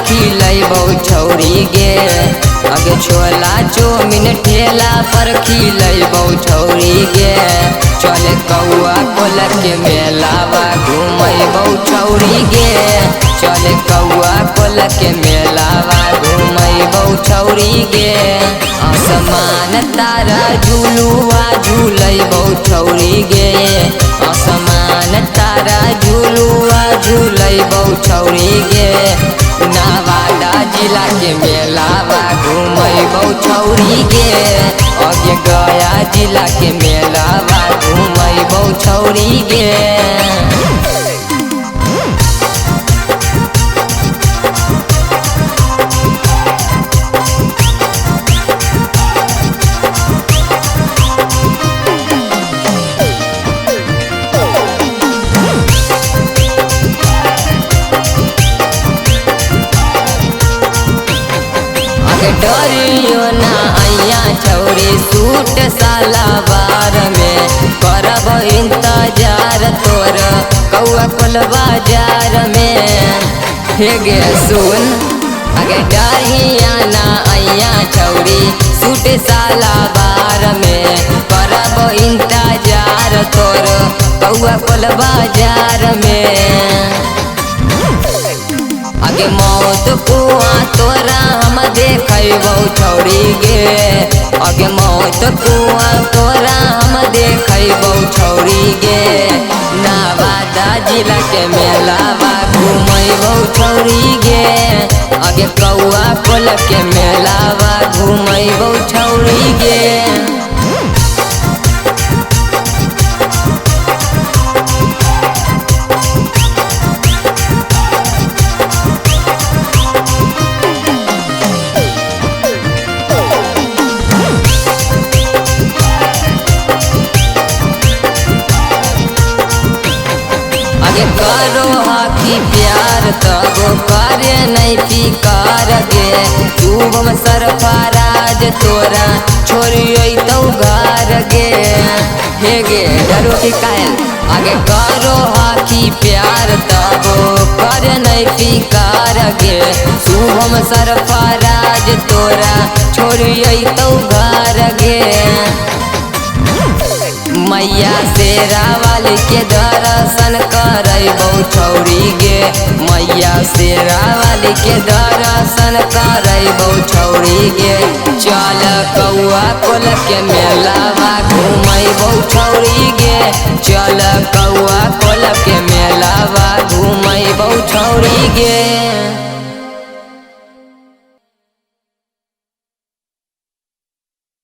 खिलैबौ छौरी गे। आगे छोला चौमिन ठेला पर खिलैबौ छौरी गे। चले कौआ कोला के मेलावा घुमैबौ छौरी गे। चले कौआ कोला के मेलावा घुमैबौ छौरी गे। आसमान तारा झुलुआ झुलैबौ छौरी गे। आसमान तारा झुलुआ झुलैबौ छौरी गे। नवादा जिला के मेलावा घुमैबौ छौरी गे। आगे गया जिला के मेलावा घुमैबौ छौरी गे। डरियो ना आइया छौरी सूट सालावार में करब इंतजार तोर कौआ कोल बाजार में। हे गे सुन आगे डरिया ना आइया छौरी सूट सालावार में करब इंतजार तोर कौआ कोल बाजार में। आगे मौत कुआं तोरा हम देखैबौ छौरी गे। आगे मौत कुआं तोरा हम देखैबौ छौरी गे। नवादा जिला के मेलावा घुमैबौ छौरी गे। आगे कौआ कोला के मेलावा घुमैबौ छौरी गे। करो हाथी प्यार तब करे नहीं फिकार गे। शुभम सरफराज तोरा छोड़ी तो घर गे। हे गे डरो कायल आगे करो हाथी प्यार तब करे नहीं फिकार गे। शुभम सरफराज तोरा छोड़ी तो घर गे। मैया शेरा वाली के दर्शन करैबौ छौरी गे। मैया शेरा वाली के दर्शन करैबौ छौरी गे। चल कौआ कोला के मेलावा घुमैबौ छौरी गे। चल कौआ कोला के मेलावा घुमैबौ छौरी गे।